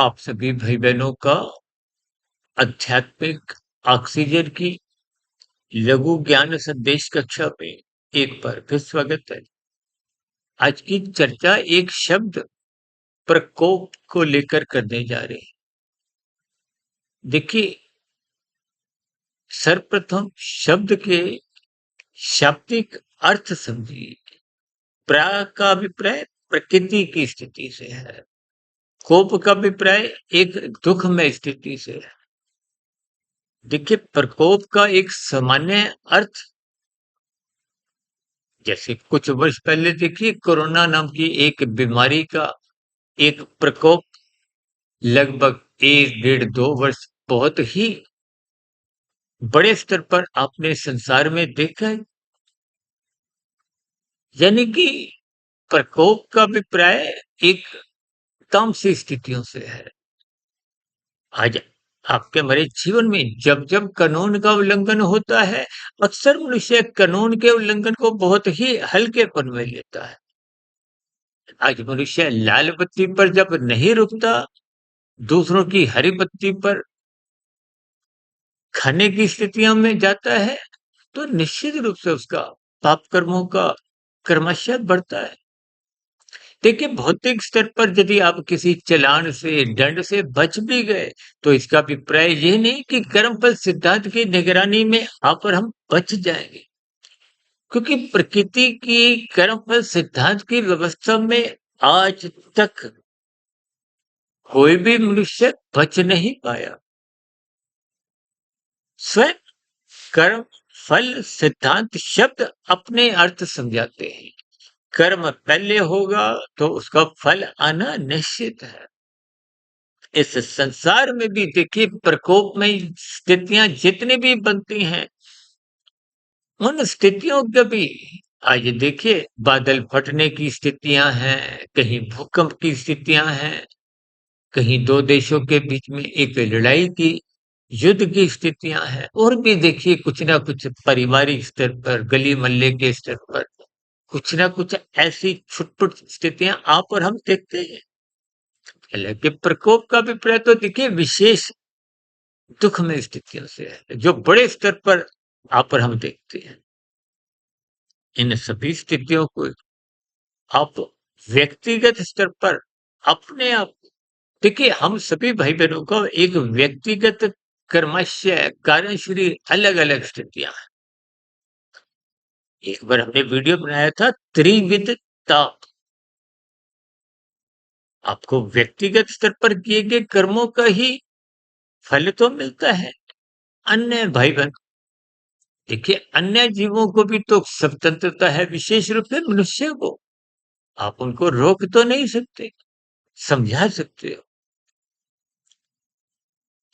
आप सभी भाई बहनों का आध्यात्मिक ऑक्सीजन की लघु ज्ञान संदेश कक्षा में एक बार फिर स्वागत है। आज की चर्चा एक शब्द प्रकोप को लेकर करने जा रहे हैं। देखिए, सर्वप्रथम शब्द के शाब्दिक अर्थ समझिए। प्रा का अभिप्राय प्रकृति की स्थिति से है। कोप का अभिप्राय एक दुखमय स्थिति से है। देखिए, प्रकोप का एक सामान्य अर्थ, जैसे कुछ वर्ष पहले देखिए कोरोना नाम की एक बीमारी का एक प्रकोप लगभग 1 डेढ़ 2 वर्ष बहुत ही बड़े स्तर पर आपने संसार में देखा है। यानी कि प्रकोप का अभिप्राय एक तामसी स्थितियों से है। आज आपके हमारे जीवन में जब जब कानून का उल्लंघन होता है, अक्सर मनुष्य कानून के उल्लंघन को बहुत ही हल्केपन में लेता है। आज मनुष्य लाल बत्ती पर जब नहीं रुकता, दूसरों की हरी बत्ती पर खाने की स्थितियों में जाता है, तो निश्चित रूप से उसका पाप कर्मों का क्रमशः बढ़ता है। देखिए, भौतिक स्तर पर यदि आप किसी चालान से, दंड से बच भी गए, तो इसका अभिप्राय ये नहीं कि कर्मफल सिद्धांत की निगरानी में आप और हम बच जाएंगे, क्योंकि प्रकृति की कर्मफल सिद्धांत की व्यवस्था में आज तक कोई भी मनुष्य बच नहीं पाया। स्वयं कर्म फल सिद्धांत शब्द अपने अर्थ समझाते हैं। कर्म पहले होगा तो उसका फल आना निश्चित है। इस संसार में भी देखिए प्रकोप में स्थितियां जितनी भी बनती हैं, उन स्थितियों के भी आज देखिए बादल फटने की स्थितियां हैं, कहीं भूकंप की स्थितियां हैं, कहीं दो देशों के बीच में एक लड़ाई की युद्ध की स्थितियां हैं, और भी देखिए कुछ ना कुछ पारिवारिक स्तर पर, गली मोहल्ले के स्तर पर कुछ ना कुछ ऐसी छुटपुट स्थितियां आप और हम देखते हैं। हालांकि प्रकोप का अभिप्राय तो देखिए विशेष दुखमय स्थितियों से है, जो बड़े स्तर पर आप और हम देखते हैं। इन सभी स्थितियों को आप व्यक्तिगत स्तर पर अपने आप देखिए, हम सभी भाई बहनों का एक व्यक्तिगत कर्मशय कार्यश्री अलग अलग स्थितियां हैं। एक बार हमने वीडियो बनाया था त्रिविध ताप। आपको व्यक्तिगत स्तर पर किए गए कर्मों का ही फल तो मिलता है। अन्य भाई बहन देखिए, अन्य जीवों को भी तो स्वतंत्रता है, विशेष रूप से मनुष्य को आप उनको रोक तो नहीं सकते, समझा सकते हो।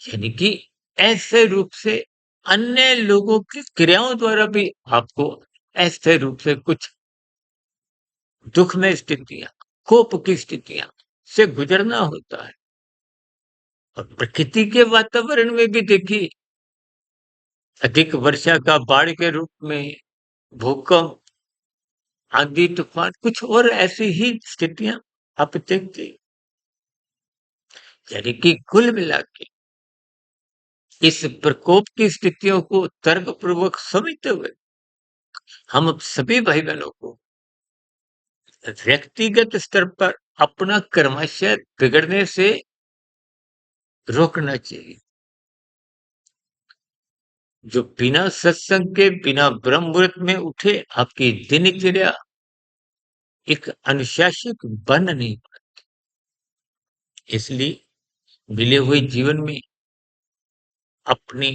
यानी कि ऐसे रूप से अन्य लोगों की क्रियाओं द्वारा भी आपको ऐसे रूप से कुछ दुखमय स्थितियां, कोप की स्थितियां से गुजरना होता है। और प्रकृति के वातावरण में भी देखिए अधिक वर्षा का बाढ़ के रूप में, भूकंप, आंधी तूफान, कुछ और ऐसी ही स्थितियां आप देखते हैं। यानी कि कुल मिला के इस प्रकोप की स्थितियों को तर्कपूर्वक समझते हुए हम अब सभी भाई बहनों को व्यक्तिगत स्तर पर अपना कर्मशय बिगड़ने से रोकना चाहिए। जो बिना सत्संग के, बिना ब्रह्म मुहूर्त में उठे, आपकी दिनचर्या एक अनुशासित बन नहीं पाती। इसलिए मिले हुए जीवन में अपनी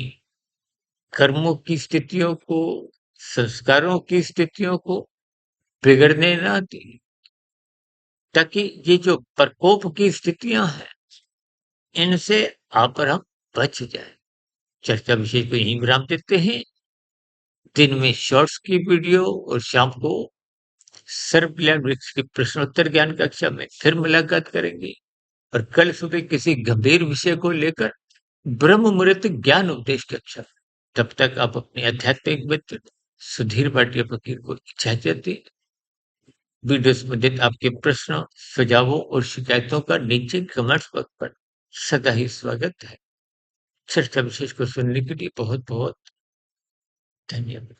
कर्मों की स्थितियों को, संस्कारों की स्थितियों को बिगड़ने ना दें, ताकि ये जो प्रकोप की स्थितियां हैं, इनसे आप और हम बच जाए। चर्चा विषय को यहीं विराम देते हैं। दिन में शॉर्ट्स की वीडियो और शाम को सर्व कल्याण वृक्ष की प्रश्नोत्तर ज्ञान कक्षा में फिर मुलाकात करेंगे, और कल सुबह किसी गंभीर विषय को लेकर ब्रह्म मुहूर्त ज्ञान उपदेश कक्षा। तब तक आप अपने आध्यात्मिक मित्र सुधीर भाटिया फकीर को इजाजत दें। वीडियो संबंधित आपके प्रश्न, सुझावों और शिकायतों का नीचे कमेंट्स बॉक्स पर सदा ही स्वागत है। चर्चा विशेष को सुनने के लिए बहुत-बहुत धन्यवाद।